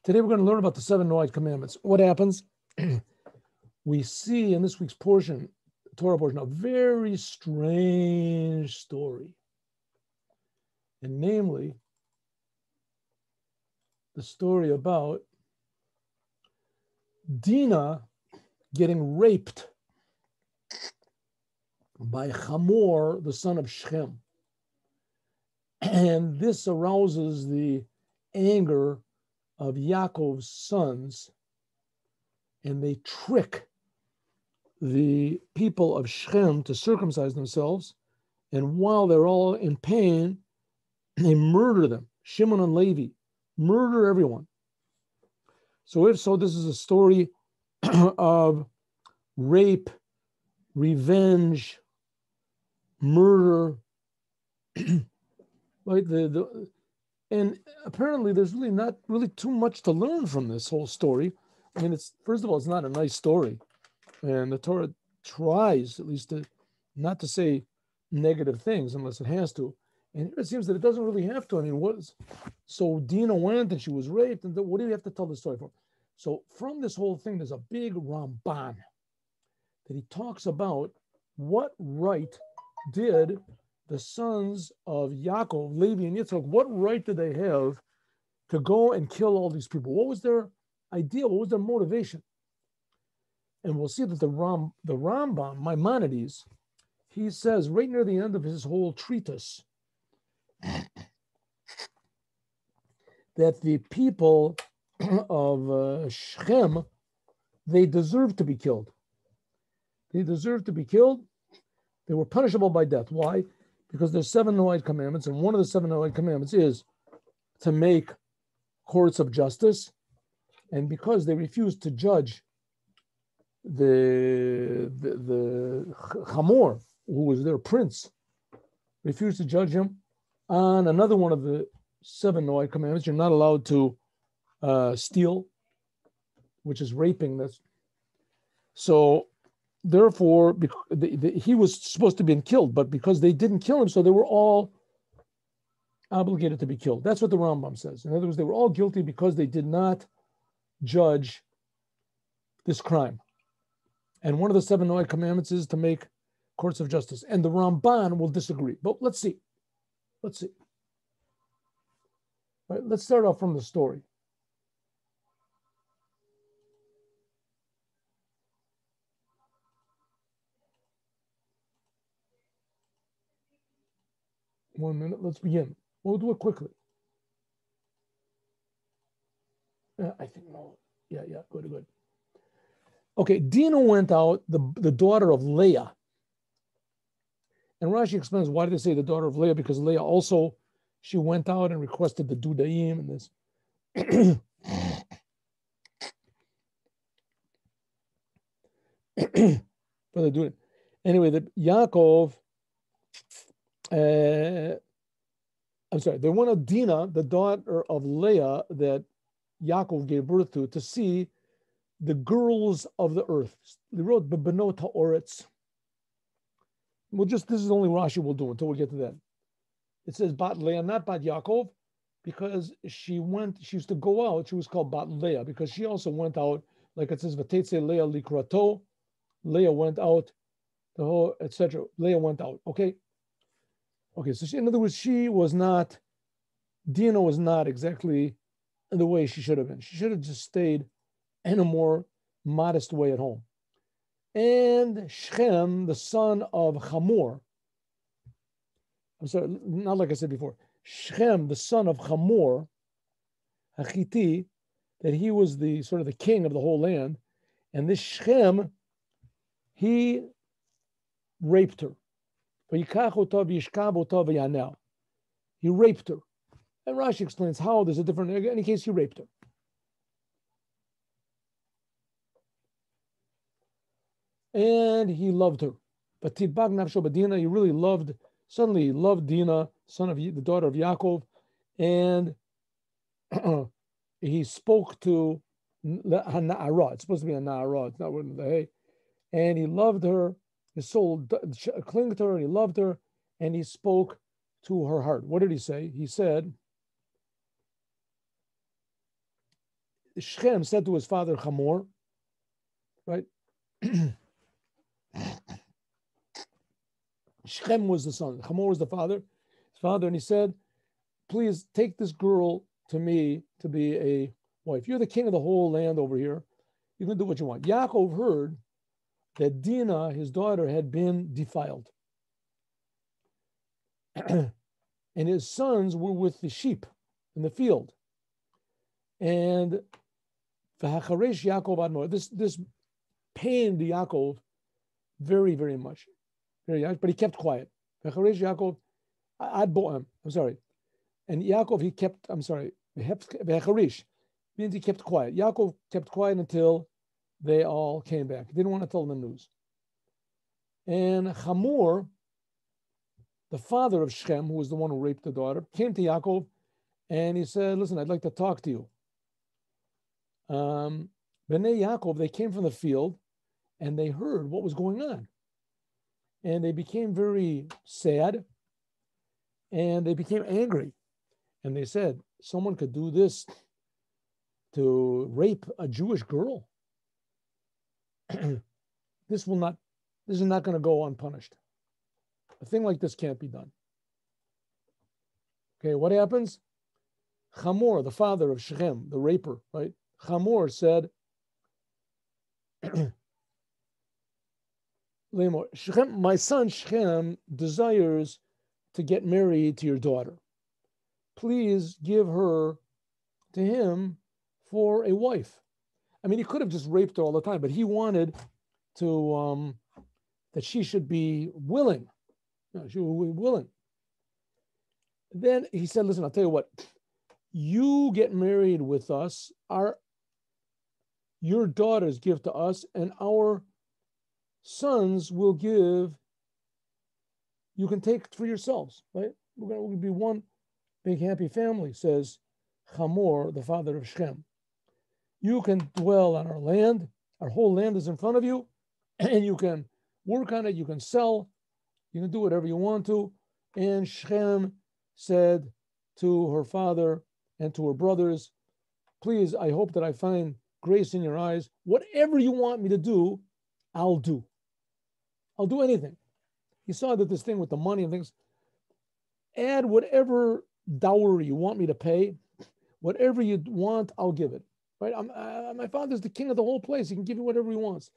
Today we're going to learn about the 7 Noahide Commandments. What happens? We see in this week's portion, Torah portion, a very strange story. And namely, the story about Dinah getting raped by Hamor, the son of Shem. And this arouses the anger of Yaakov's sons, and they trick the people of Shem to circumcise themselves, and while they're all in pain, they murder them. Shimon and Levi murder everyone. So if so, this is a story of rape, revenge, murder, right? And apparently there's really not really too much to learn from this whole story. I mean, it's, first of all, it's not a nice story. And the Torah tries at least to not to say negative things unless it has to. And it seems that it doesn't really have to. I mean, so Dinah went and she was raped. And what do you have to tell the story for? So from this whole thing, there's a big Ramban that he talks about what right did the sons of Yaakov, Levi, and Yitzchak, what right did they have to go and kill all these people? What was their idea? What was their motivation? And we'll see that the Ramban, Maimonides, he says right near the end of his whole treatise that the people of Shem, they deserve to be killed. They deserve to be killed. They were punishable by death. Why? Because there's 7 Noahide Commandments, and one of the 7 Noahide Commandments is to make courts of justice, and because they refused to judge the Hamor, who was their prince, refused to judge him on another one of the 7 Noahide Commandments. You're not allowed to steal, which is raping. So therefore, he was supposed to be killed, but because they didn't kill him, so they were all obligated to be killed. That's what the Rambam says. In other words, they were all guilty because they did not judge this crime. And one of the 7 Noahide Commandments is to make courts of justice. And the Ramban will disagree. But let's see. All right, let's start off from the story. One minute, let's begin. We'll do it quickly. I think no. Yeah, good. Okay, Dinah went out, the daughter of Lia. And Rashi explains why did they say the daughter of Lia? Because Leah also, she went out and requested the Dudaim and this. But they do it. Anyway, the Yaakov, they wanted Dinah, the daughter of Leah that Yaakov gave birth to see the girls of the earth. They wrote Bebenot HaOretz. This is the only Rashi we'll do until we get to that. It says Bat Leah, not Bat Yaakov, because she used to go out. She was called Bat Leah because she also went out, like it says, Vatetze Leah Likrato. Leah went out, the whole, etc. Leah went out. Okay, so in other words, Dinah was not exactly the way she should have been. She should have just stayed in a more modest way at home. And Shem, the son of Hamor, not like I said before, Shem, the son of Hamor, Hachiti, that he was the sort of the king of the whole land, and this Shem, he raped her. He raped her. And Rashi explains how there's a different, in any case, he raped her. And he loved her. But Tidbag Nafsho Badina, he really loved, suddenly he loved Dinah, the daughter of Yaakov, and he spoke to Na'ara. It's supposed to be a Na'ara, it's not written the hey. And he loved her, his soul clinged to her, and he loved her, and he spoke to her heart. What did he say? He said, Shechem said to his father Hamor, right? Shechem was the son, Hamor was the father, and he said, please take this girl to me to be a wife. You're the king of the whole land over here. You can do what you want. Yaakov heard that Dinah, his daughter, had been defiled. And his sons were with the sheep in the field. And V'hacharesh Yaakov admor. This pained Yaakov very, very much. But he kept quiet. V'hacharesh Yaakov ad boam. I'm sorry. And Yaakov, he kept, I'm sorry, V'hacharish means he kept quiet. Yaakov kept quiet until they all came back. He didn't want to tell them the news. And Hamor, the father of Shechem, who was the one who raped the daughter, came to Yaakov and he said, listen, I'd like to talk to you. Bnei Yaakov, they came from the field and they heard what was going on. And they became very sad and they became angry. And they said, someone could do this to rape a Jewish girl. This is not going to go unpunished. A thing like this can't be done. Okay, what happens? Hamor, the father of Shechem, the raper, right? Hamor said, Shechem, my son Shechem desires to get married to your daughter. Please give her to him for a wife. I mean, he could have just raped her all the time, but he wanted to that she should be willing. No, she would be willing. Then he said, listen, I'll tell you what, you get married with us, your daughters give to us, and our sons will give, you can take for yourselves, right? We're going to be one big happy family, says Hamor, the father of Shechem. You can dwell on our land, our whole land is in front of you, and you can work on it, you can sell, you can do whatever you want to. And Shechem said to her father and to her brothers, please, I hope that I find grace in your eyes. Whatever you want me to do, I'll do. I'll do anything. He saw that this thing with the money and things, add whatever dowry you want me to pay, whatever you want, I'll give it. Right? My father's the king of the whole place. He can give you whatever he wants.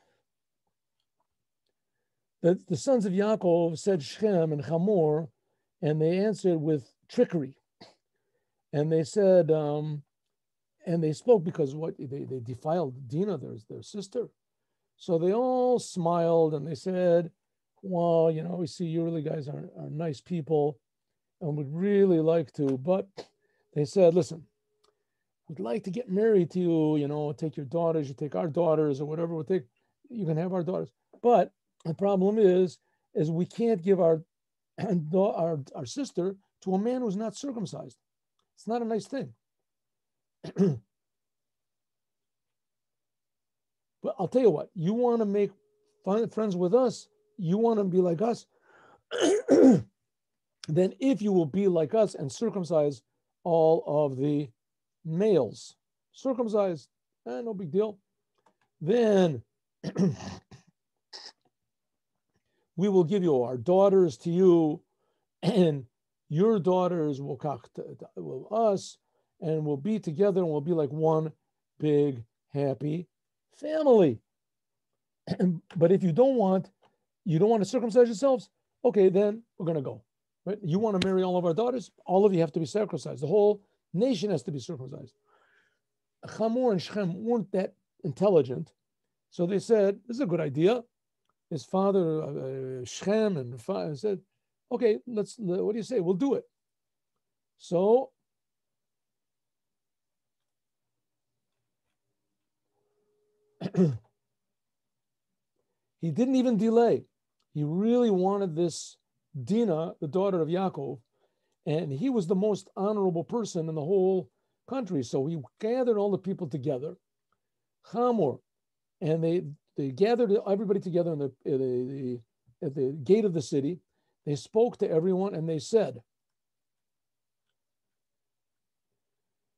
The sons of Yaakov said Shechem and Hamor, and they answered with trickery. And they said, and they spoke because they defiled Dinah, their sister. So they all smiled and they said, well, we see you really guys are nice people and would really like to, but they said, listen, we'd like to get married to you, take your daughters, you take our daughters or whatever, you can have our daughters. But the problem is we can't give our sister to a man who's not circumcised. It's not a nice thing. But I'll tell you what, you want to make friends with us, you want to be like us, then if you will be like us and circumcise all of the males, circumcised, no big deal, then we will give you our daughters to you, and your daughters will us, and we'll be together, and we'll be like one big happy family. But if you don't want to circumcise yourselves, okay, then we're going to go. Right? You want to marry all of our daughters? All of you have to be circumcised. The whole nation has to be circumcised. Hamor and Shechem weren't that intelligent, so they said, this is a good idea. His father, Shechem, and said, okay, what do you say? We'll do it. So he didn't even delay. He really wanted this Dinah, the daughter of Yaakov, and he was the most honorable person in the whole country. So he gathered all the people together, Hamor, and they gathered everybody together at the gate of the city. They spoke to everyone and they said,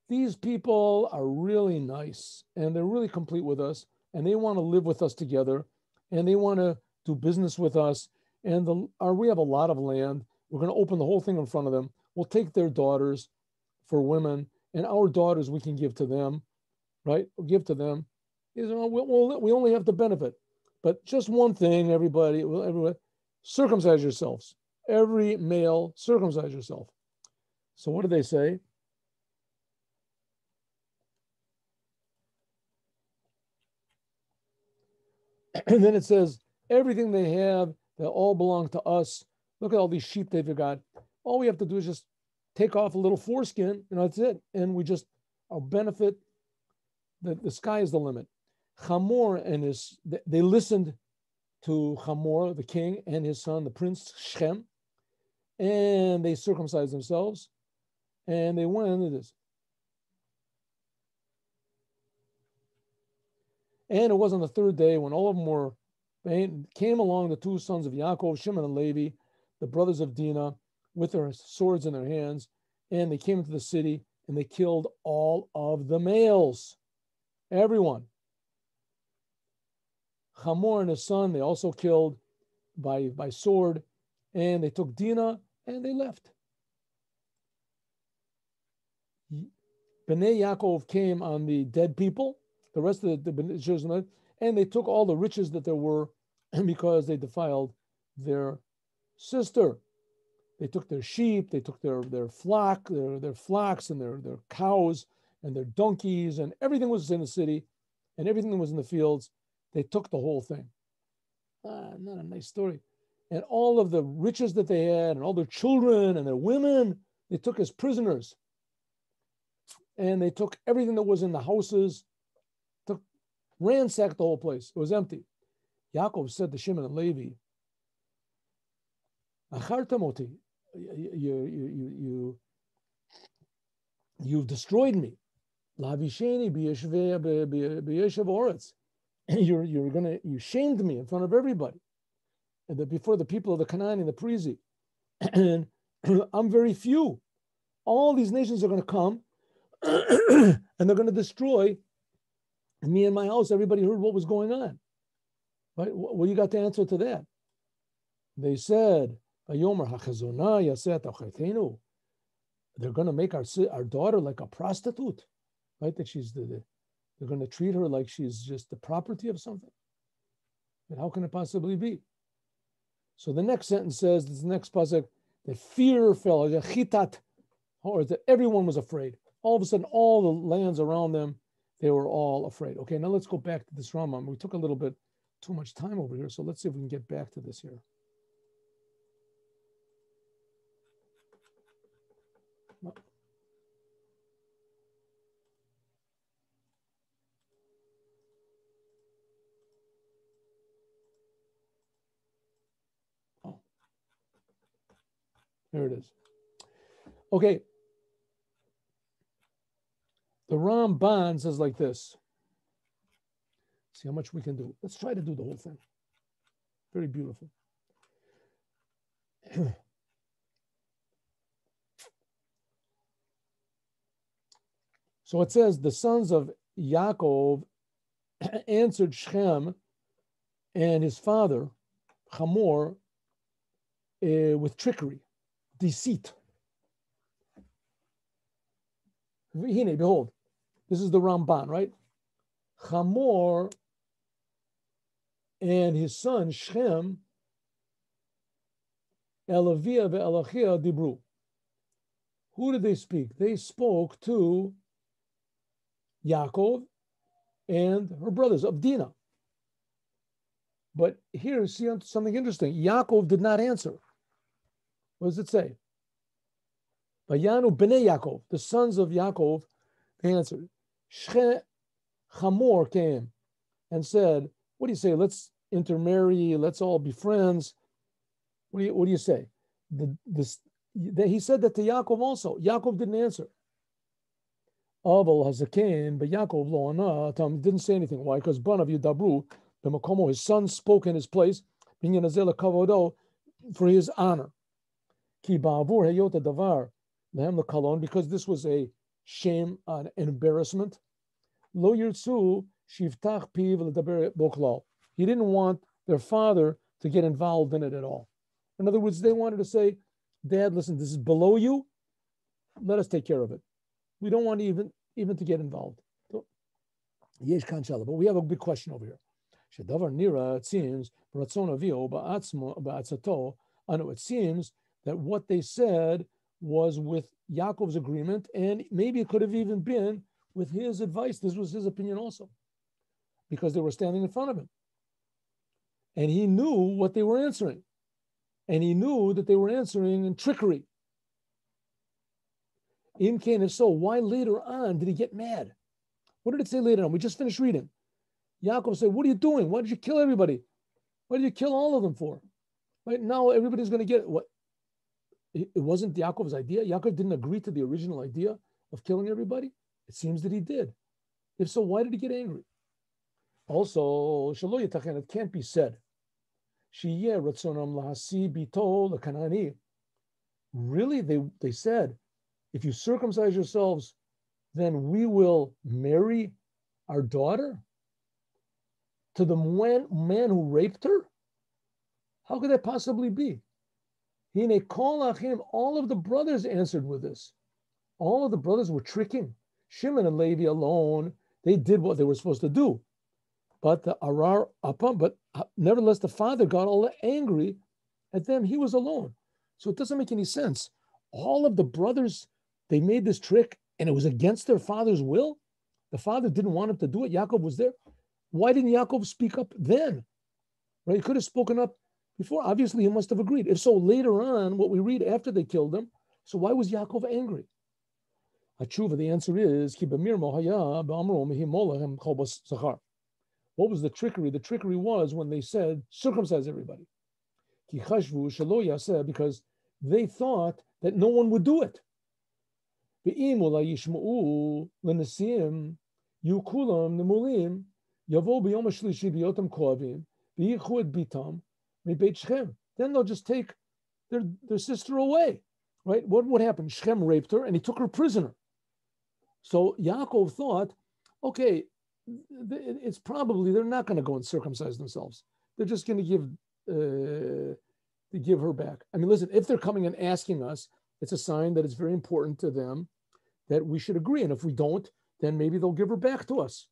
these people are really nice and they're really complete with us and they want to live with us together and they want to do business with us. And we have a lot of land. We're going to open the whole thing in front of them. We'll take their daughters for women and our daughters we can give to them, right? We'll give to them. We only have to benefit. But just one thing, everybody, circumcise yourselves. Every male, circumcise yourself. So what do they say? And then it says, everything they have, they all belong to us. Look at all these sheep they've got. All we have to do is just take off a little foreskin, that's it. And our benefit, the sky is the limit. Hamor they listened to Hamor, the king, and his son, the prince Shem, and they circumcised themselves, and they went into this. And it was on the third day when all of them came along, the two sons of Yaakov, Shimon and Levi, the brothers of Dinah, with their swords in their hands, and they came into the city, and they killed all of the males, everyone. Hamor and his son, they also killed by sword, and they took Dinah, and they left. Bnei Yaakov came on the dead people, the rest of the children, and they took all the riches that there were because they defiled their sister. They took their sheep, they took their flocks and their cows and their donkeys, and everything was in the city and everything that was in the fields. They took the whole thing. Not a nice story. And all of the riches that they had and all their children and their women, they took as prisoners. And they took everything that was in the houses, ransacked the whole place. It was empty. Yaakov said to Shimon and Levi, Achartamoti, you've destroyed me. Lavisheni b'yeshev oretz. You shamed me in front of everybody, and before the people of the Canaan and the Perizi. And I'm very few. All these nations are going to come, and they're going to destroy me and my house. Everybody heard what was going on. Right? What you got to answer to that? They said, they're going to make our daughter like a prostitute, right? That they're going to treat her like she's just the property of something. But how can it possibly be? So the next sentence says, this next pasuk, that fear fell, or that everyone was afraid. All of a sudden, all the lands around them, they were all afraid. Okay, now let's go back to this Ramban. We took a little bit too much time over here, so let's see if we can get back to this here. Oh, there it is. Okay. The Ramban says like this. See how much we can do. Let's try to do the whole thing. Very beautiful. So it says, the sons of Yaakov answered Shem and his father, Hamor, with trickery, deceit. Behold, this is the Ramban, right? Hamor and his son Shem, Elavia ve'elachia dibru. Who did they speak? They spoke to Yaakov and her brothers of Dinah. But here, see something interesting. Yaakov did not answer. What does it say? Vayanu bnei Yaakov, the sons of Yaakov, they answered. Hamor came and said, what do you say? Let's intermarry. Let's all be friends. What do you say? He said that to Yaakov also. Yaakov didn't answer. Aval hazaken, but Yaakov lo ana. Didn't say anything. Why? Because Banav Yidabru, the Makomo, his son spoke in his place, being Nazela Kavodo, for his honor. Ki ba'avur heyot davar lehem lekalon, because this was a shame, an embarrassment. Lo yirtzu shivtach piv ledaber boklal. He didn't want their father to get involved in it at all. In other words, they wanted to say, Dad, listen, this is below you. Let us take care of it. We don't want even to get involved. So, but we have a big question over here. It seems it seems that what they said was with Yaakov's agreement, and maybe it could have even been with his advice. This was his opinion also, because they were standing in front of him. And he knew what they were answering. And he knew that they were answering in trickery. If so, why later on did he get mad? What did it say later on? We just finished reading. Yaakov said, what are you doing? Why did you kill everybody? Why did you kill all of them for? Right now, everybody's going to get what? It wasn't Yaakov's idea. Yaakov didn't agree to the original idea of killing everybody. It seems that he did. If so, why did he get angry? Also, it can't be said. Really, they said, if you circumcise yourselves, then we will marry our daughter to the man who raped her? How could that possibly be? All of the brothers answered with this. All of the brothers were tricking. Shimon and Levi alone, they did what they were supposed to do. But nevertheless, the father got all angry at them. He was alone. So it doesn't make any sense. All of the brothers, they made this trick, and it was against their father's will. The father didn't want him to do it. Yaakov was there. Why didn't Yaakov speak up then? Right? He could have spoken up before. Obviously, he must have agreed. If so, later on, what we read after they killed him, so why was Yaakov angry? The answer is, what was the trickery? The trickery was when they said, circumcise everybody. Because they thought that no one would do it. Then they'll just take their sister away. Right? What would happen? Shechem raped her and he took her prisoner. So Yaakov thought, okay, it's probably they're not going to go and circumcise themselves. They're just going to give her back. I mean, listen, if they're coming and asking us, it's a sign that it's very important to them that we should agree. And if we don't, then maybe they'll give her back to us.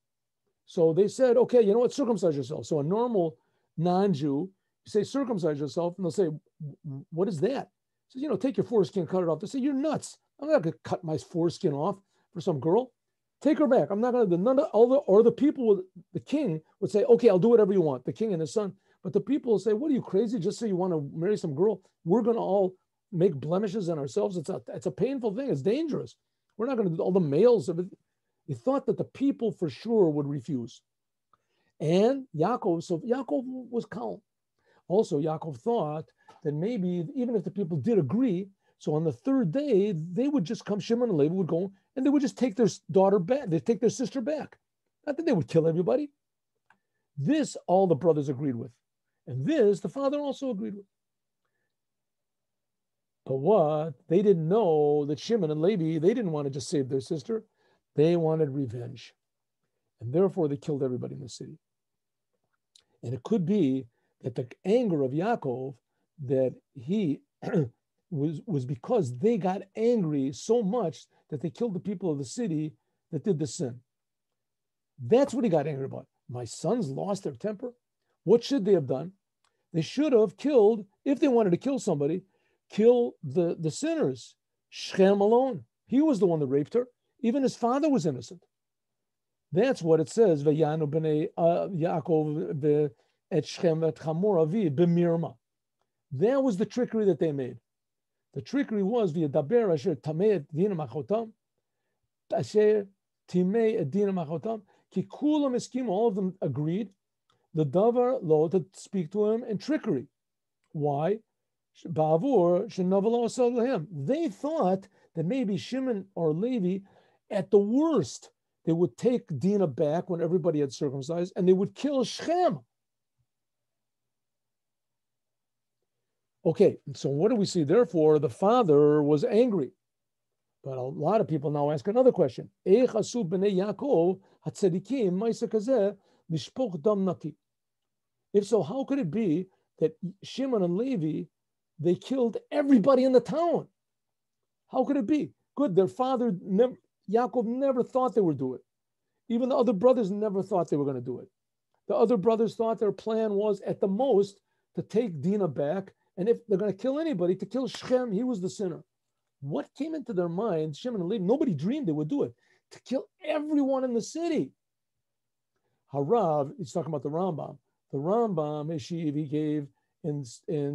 So they said, okay, you know what? Circumcise yourself. So a normal non-Jew, you say circumcise yourself, and they'll say, what is that? So, take your foreskin, cut it off. They say, you're nuts. I'm not going to cut my foreskin off for some girl. Take her back. I'm not going to, or the people, the king would say, okay, I'll do whatever you want, the king and his son. But the people will say, what are you, crazy? Just so you want to marry some girl? We're going to all make blemishes on ourselves. It's a painful thing. It's dangerous. We're not going to do all the males. He thought that the people for sure would refuse. And Yaakov was calm. Also, Yaakov thought that maybe even if the people did agree, so on the third day, they would just come, Shimon and Levi would go, and they would just take their daughter back. They'd take their sister back. Not that they would kill everybody. This, all the brothers agreed with. And this, the father also agreed with. But what? They didn't know that Shimon and Levi, they didn't want to just save their sister. They wanted revenge. And therefore, they killed everybody in the city. And it could be that the anger of Yaakov, that he was because they got angry so much that they killed the people of the city that did the sin. That's what he got angry about. My sons lost their temper. What should they have done? They should have killed, if they wanted to kill somebody, kill the sinners. Shechem alone. He was the one that raped her. Even his father was innocent. That's what it says. Vayanu b'nei Yaakov et Shechem et Hamor avi b'mirma. That was the trickery that they made. The trickery was v'yadaber asher tamei et dina machotam, asher timei et dina machotam, ki kulam eskim. All of them agreed. The davar lo, to speak to him in trickery. Why? Ba'avur shenavalo asal lahem. They thought that maybe Shimon or Levi, at the worst, they would take Dinah back when everybody had circumcised, and they would kill Shechem. Okay, so what do we see? Therefore, the father was angry. But a lot of people now ask another question. If so, how could it be that Shimon and Levi, they killed everybody in the town? How could it be? Good, their father, Yaakov, never thought they would do it. Even the other brothers never thought they were going to do it. The other brothers thought their plan was, at the most, to take Dinah back, and if they're going to kill anybody, to kill Shechem. He was the sinner. What came into their minds, Shimon and Levi, nobody dreamed they would do it, to kill everyone in the city. Harav, he's talking about the Rambam. The Rambam, Eshiv, he gave in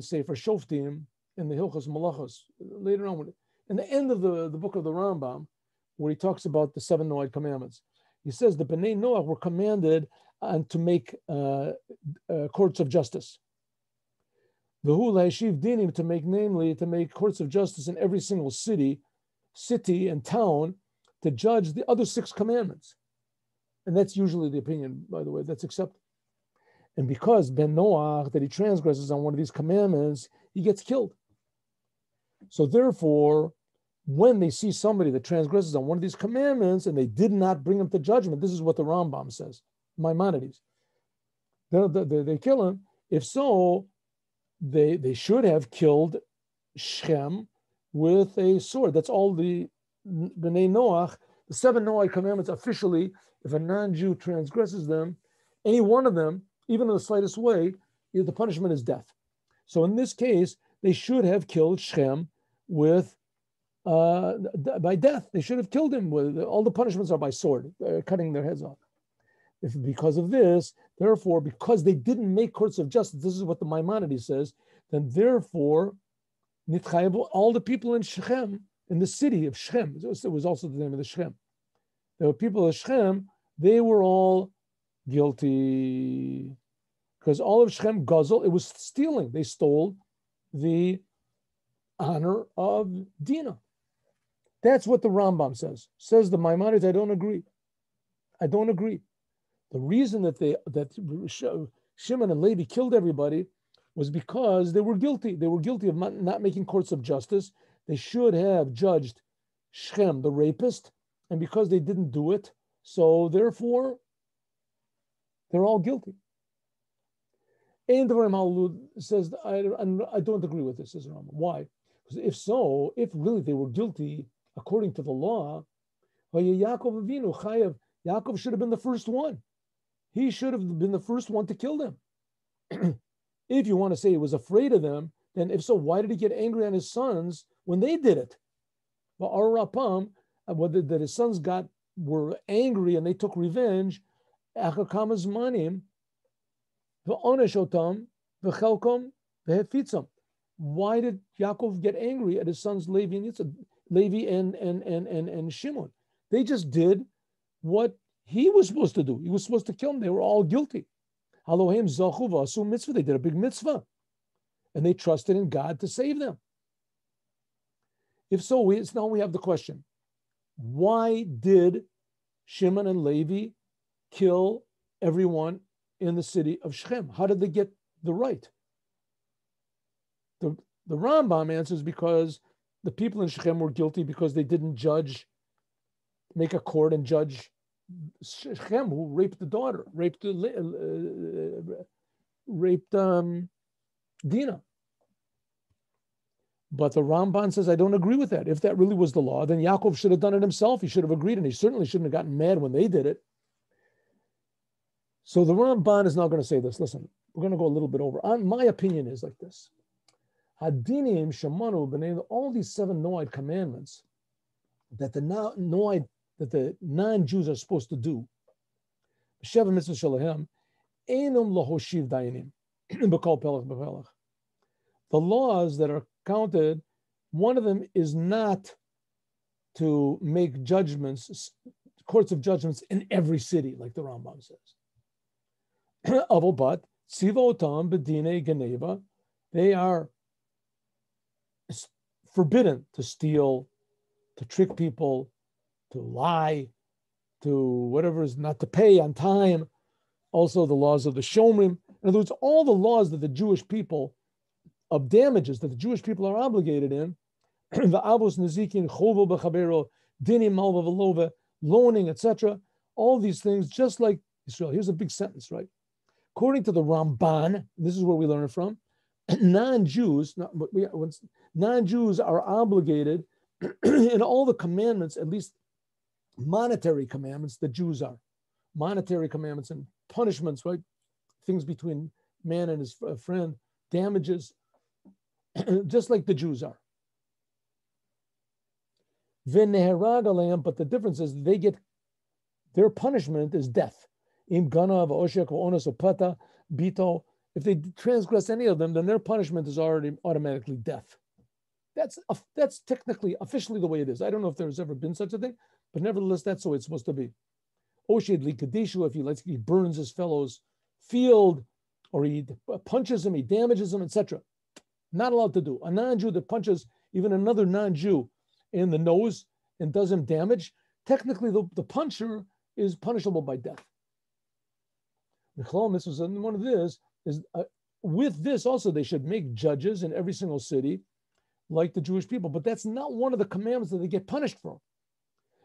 Sefer Shoftim, in the Hilchos Malachos, later on, in the end of the book of the Rambam, where he talks about the 7 Noahide Commandments. He says the Bnei Noach were commanded to make courts of justice. V'hu la'eshiv dinim, to make courts of justice in every single city and town, to judge the other 6 commandments. And that's usually the opinion, by the way, that's accepted. And because Ben Noach, that he transgresses on one of these commandments, he gets killed. So therefore, when they see somebody that transgresses on one of these commandments and they did not bring him to judgment, this is what the Rambam says, Maimonides. They kill him. If so, they should have killed Shechem with a sword. That's all the Bnei Noach, the 7 Noahide commandments officially, if a non-Jew transgresses them, any one of them, even in the slightest way, the punishment is death. So in this case, they should have killed Shechem with by death. They should have killed him with all the punishments are by sword, cutting their heads off. Because of this, therefore, because they didn't make courts of justice, this is what the Maimonides says, then therefore, all the people in Shechem, in the city of Shechem, it was also the name of the Shechem. There were people of Shechem, they were all guilty. Because all of Shechem, Guzzle, it was stealing. They stole the honor of Dinah. That's what the Rambam says. Says the Maimonides, I don't agree. The reason that Shimon and Levi killed everybody was because they were guilty. They were guilty of not making courts of justice. They should have judged Shechem, the rapist, and because they didn't do it, so therefore, they're all guilty. Ein Devarim Halud says, I don't agree with this, says Rambam. Why? Because if really they were guilty according to the law, Yaakov Avinu, Chayav, Yaakov should have been the first one. He should have been the first one to kill them. If you want to say he was afraid of them, then if so, why did he get angry on his sons when they did it? Well, Arapam, that his sons were angry and they took revenge. Achakama's V'oneshotam v'chelkom v'hefitzam. Why did Yaakov get angry at his sons Levi and Yitzhak, Levi and Shimon? They just did what he was supposed to do. He was supposed to kill them. They were all guilty. Elohim zachu v'asu mitzvah. They did a big mitzvah, and they trusted in God to save them. If so, now we have the question: why did Shimon and Levi kill everyone in the city of Shechem? How did they get the right? The Rambam answers because the people in Shechem were guilty because they didn't make a court and judge Shechem, who raped the daughter, raped Dinah. But the Ramban says, I don't agree with that. If that really was the law, then Yaakov should have done it himself. He should have agreed, and he certainly shouldn't have gotten mad when they did it. So the Ramban is now going to say this. Listen, we're going to go a little bit over. My opinion is like this. Hadinim, Shemanu, B'nai, all these 7 Noahide commandments that the non-Jews are supposed to do, Sheva mitzvah shalahem, einum lahoshiv dayanim, b'kol pelach b'pelach. The laws that are counted, one of them is not to make judgments, courts of judgments in every city, like the Rambam says. But tzivotam b'dinei geneva, they are forbidden to steal, to trick people, to lie, to whatever is not to pay on time. Also the laws of the Shomrim. In other words, all the laws that the Jewish people of damages that the Jewish people are obligated in, V'avos nezikin chovo b'chabero, dinim malva v'lova, loaning, etc. All these things, just like Israel. Here's a big sentence, right? According to the Ramban, this is where we learn it from, non-Jews are obligated in all the commandments, at least monetary commandments, the Jews are. Monetary commandments and punishments, right? Things between man and his friend, damages, just like the Jews are. But the difference is their punishment is death. If they transgress any of them, then their punishment is already automatically death. That's technically, officially the way it is. I don't know if there's ever been such a thing, but nevertheless, that's the way it's supposed to be. If he burns his fellow's field, or he punches him, he damages him, etc. Not allowed to do. A non-Jew that punches even another non-Jew in the nose and does him damage, technically the puncher is punishable by death. One of this is with this also they should make judges in every single city like the Jewish people, but that's not one of the commandments that they get punished for.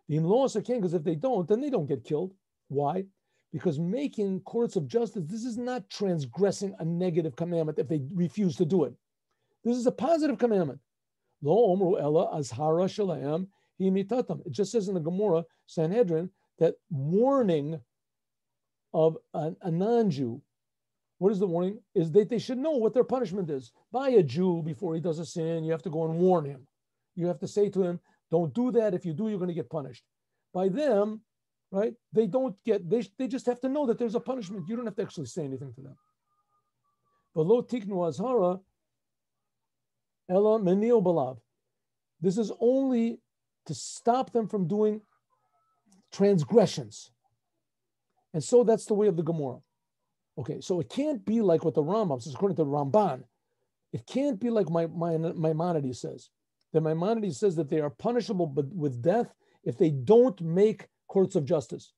The in-laws are king, because if they don't, then they don't get killed. Why? Because making courts of justice, this is not transgressing a negative commandment if they refuse to do it. This is a positive commandment. Lo omru ella azhara shalaim hi mitatam. It just says in the Gemara, Sanhedrin, that warning of a non-Jew, what is the warning? Is that they should know what their punishment is. By a Jew, before he does a sin, you have to go and warn him. You have to say to him, don't do that. If you do, you're going to get punished. By them, right? They just have to know that there's a punishment. You don't have to actually say anything to them. But lo tiknu azhara ela menil balav. This is only to stop them from doing transgressions. And so that's the way of the Gemara. Okay, so it can't be like what the Rambam says, according to the Ramban. It can't be like Maimonides says. The Maimonides says that they are punishable but with death if they don't make courts of justice.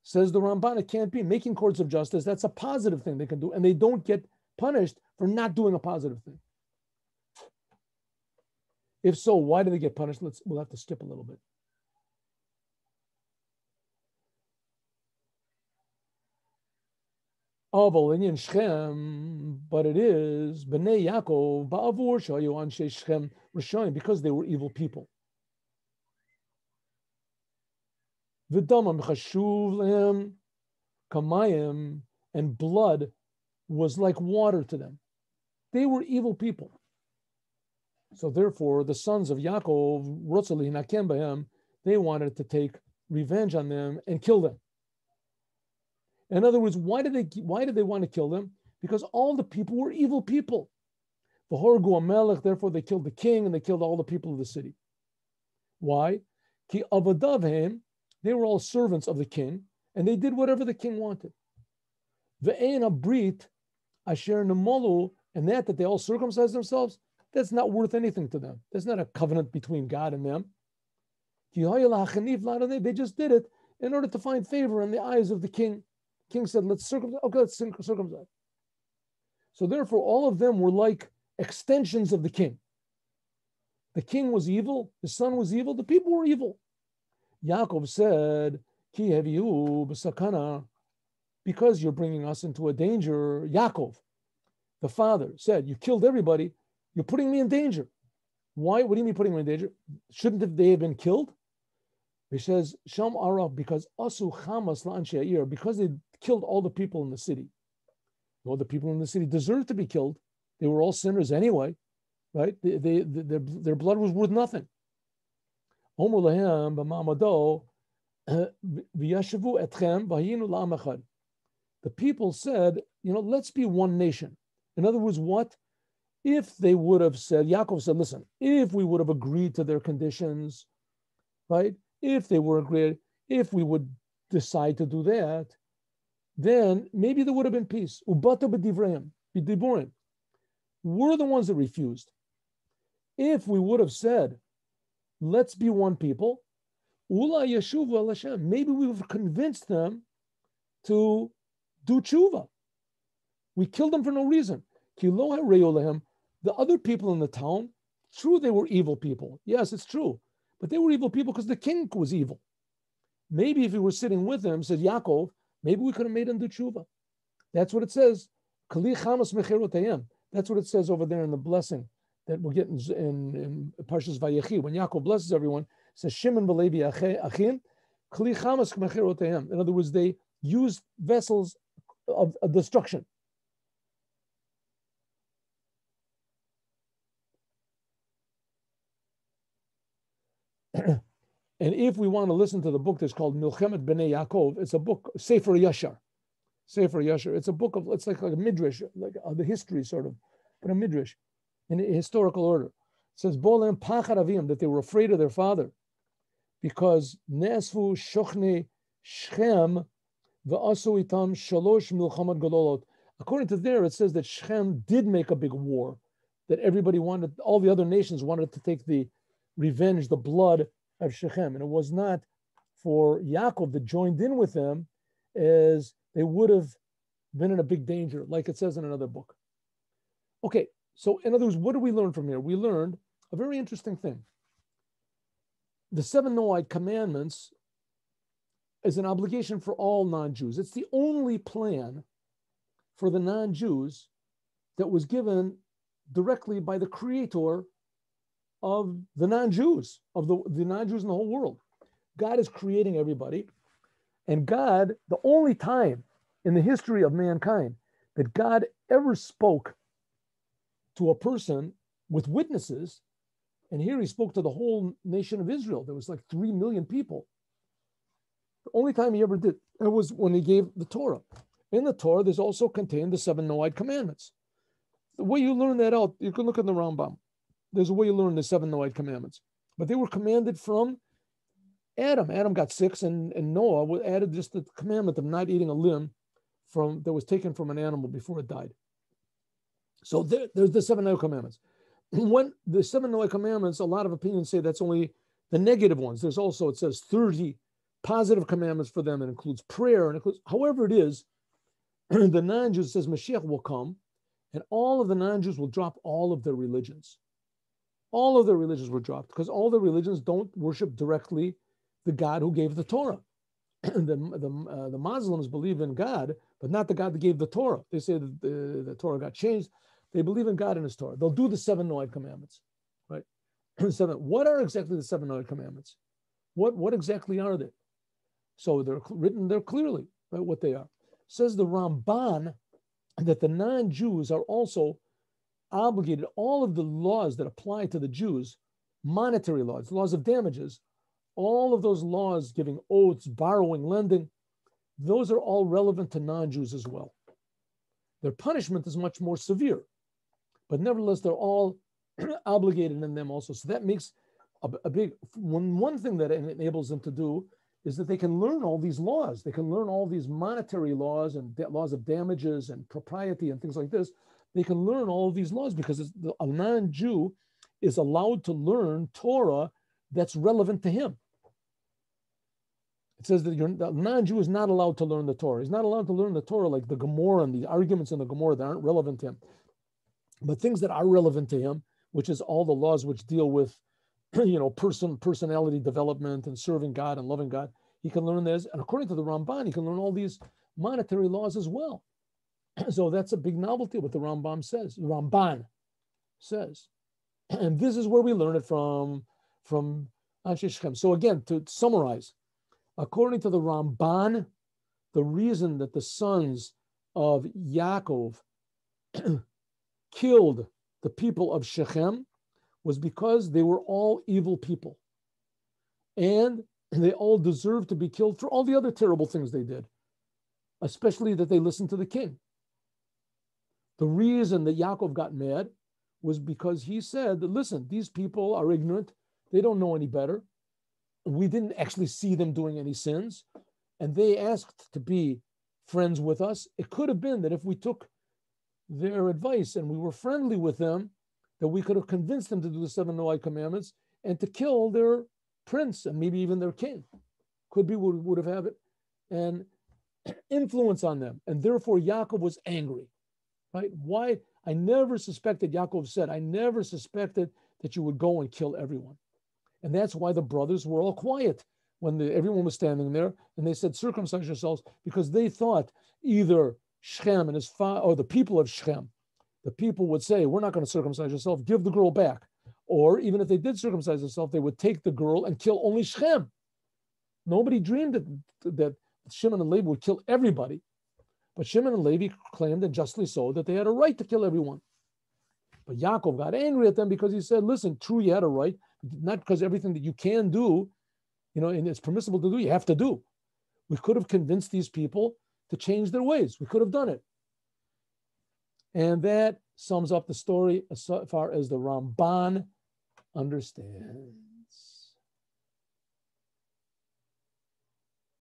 Says the Ramban, it can't be. Making courts of justice, that's a positive thing they can do, and they don't get punished for not doing a positive thing. If so, why do they get punished? We'll have to skip a little bit. In Shechem, but it is Bnei Yaakov ba'avur shayu anshe Shechem Rishayim, because they were evil people. V'damam chashuv lehem kamayim, and blood was like water to them. They were evil people. So therefore, the sons of Yaakov, rotzali nakem b'hem, they wanted to take revenge on them and kill them. In other words, why did they want to kill them? Because all the people were evil people. V'horgu amelech, therefore they killed the king and they killed all the people of the city. Why? Ki avadavhem, they were all servants of the king, and they did whatever the king wanted. Ve'ein abrit asher nemolu, and that they all circumcised themselves, that's not worth anything to them. That's not a covenant between God and them. They just did it in order to find favor in the eyes of the king. King said, let's circumcise. Okay, let's circumcise. So therefore, all of them were like extensions of the king. The king was evil. His son was evil. The people were evil. Yaakov said, Ki heviu b'sakana, because you're bringing us into a danger. Yaakov, the father, said, you killed everybody. You're putting me in danger. Why? What do you mean putting me in danger? Shouldn't they have been killed? He says, Sham Ara, because Asu Hamas La'anshe Ha'ir, because they killed all the people in the city. All the people in the city deserved to be killed. They were all sinners anyway, right? Their blood was worth nothing. Omer lahem b'ma'amado v'yashavu etchem v'hayinu la'am echad. The people said, let's be one nation. In other words, what? If they would have said, Yaakov said, listen, if we would have agreed to their conditions, right? If they were agreed, if we would decide to do that, then maybe there would have been peace. Ubata b'divrayim, b'diburim. We're the ones that refused. If we would have said, let's be one people, ula yeshuva al Hashem, maybe we would have convinced them to do tshuva. We killed them for no reason. Ki lo ha'reyu lehem. The other people in the town true they were evil people. Yes, it's true. But they were evil people because the king was evil. Maybe if he were sitting with him, said Yaakov, maybe we could have made him do tshuva. That's what it says. That's what it says over there in the blessing that we'll get in Parshas Vayechi. When Yaakov blesses everyone, it says, Shimon v'Levi achim, kli chamas k'mecherotayim. In other words, they used vessels of destruction. And if we want to listen to the book that's called Milchemet Bnei Yaakov, it's a book, Sefer Yashar. Sefer Yashar. It's a book of, it's like a midrash, like the history sort of, but a midrash in a historical order. It says, Bolem Pachar Avim, that they were afraid of their father because Nesfu Shochne Shechem v'asu itam shalosh milchamat gololot. According to there, it says that Shechem did make a big war, that everybody wanted, all the other nations wanted to take the revenge, the blood of Shechem. And it was not for Yaakov that joined in with them, as they would have been in a big danger, like it says in another book. Okay, so in other words, what do we learn from here? We learned a very interesting thing. The 7 Noahide Commandments is an obligation for all non-Jews. It's the only plan for the non-Jews that was given directly by the creator of the non-Jews, of the non-Jews in the whole world. God is creating everybody. And God, the only time in the history of mankind that God ever spoke to a person with witnesses, and here he spoke to the whole nation of Israel. There was like 3 million people. The only time he ever did, it was when he gave the Torah. In the Torah, there's also contained the 7 Noahide Commandments. The way you learn that out, you can look at the Rambam. There's a way you learn the 7 Noahide Commandments. But they were commanded from Adam. Adam got 6, and Noah added just the commandment of not eating a limb that was taken from an animal before it died. So there's the 7 Noahide Commandments. When the 7 Noahide Commandments, a lot of opinions say that's only the negative ones. There's also, it says 30 positive commandments for them. It includes prayer, and includes, however it is, the non-Jews, says Mashiach will come, and all of the non-Jews will drop all of their religions. All of their religions were dropped because all the religions don't worship directly the God who gave the Torah. The Muslims believe in God, but not the God that gave the Torah. They say that the Torah got changed. They believe in God and His Torah. They'll do the 7 Noahide Commandments, right? What are exactly the 7 Noahide Commandments? What exactly are they? So they're written there clearly, right, what they are. Says the Ramban that the non-Jews are also obligated, all of the laws that apply to the Jews, monetary laws, laws of damages, all of those laws giving oaths, borrowing, lending, those are all relevant to non-Jews as well. Their punishment is much more severe, but nevertheless, they're all obligated in them also. So that makes a big, one thing that it enables them to do is that they can learn all these laws. They can learn all these monetary laws and laws of damages and propriety and things like this. They can learn all of these laws because a non-Jew is allowed to learn Torah that's relevant to him. It says that the non-Jew is not allowed to learn the Torah. He's not allowed to learn the Torah like the Gemara and the arguments in the Gemara that aren't relevant to him. But things that are relevant to him, which is all the laws which deal with, personality development and serving God and loving God, he can learn this. And according to the Ramban, he can learn all these monetary laws as well. So that's a big novelty what the Ramban says. And this is where we learn it from Anshe Shechem. So again, to summarize, according to the Ramban, the reason that the sons of Yaakov killed the people of Shechem was because they were all evil people. And they all deserved to be killed for all the other terrible things they did, especially that they listened to the king. The reason that Yaakov got mad was because he said, listen, these people are ignorant. They don't know any better. We didn't actually see them doing any sins. And they asked to be friends with us. It could have been that if we took their advice and we were friendly with them, that we could have convinced them to do the 7 Noahide Commandments and to kill their prince and maybe even their king. Could be would have had it and influence on them. And therefore Yaakov was angry, right? Why? I never suspected, Yaakov said, I never suspected that you would go and kill everyone. And that's why the brothers were all quiet when everyone was standing there, and they said, circumcise yourselves, because they thought either Shechem and his father, or the people of Shechem, the people would say, we're not going to circumcise yourself, give the girl back. Or even if they did circumcise themselves, they would take the girl and kill only Shechem. Nobody dreamed that Shimon and Levi would kill everybody. But Shimon and Levi claimed, and justly so, that they had a right to kill everyone. But Yaakov got angry at them because he said, listen, true, you had a right, not because everything that you can do, and it's permissible to do, you have to do. We could have convinced these people to change their ways. We could have done it. And that sums up the story as far as the Ramban understands.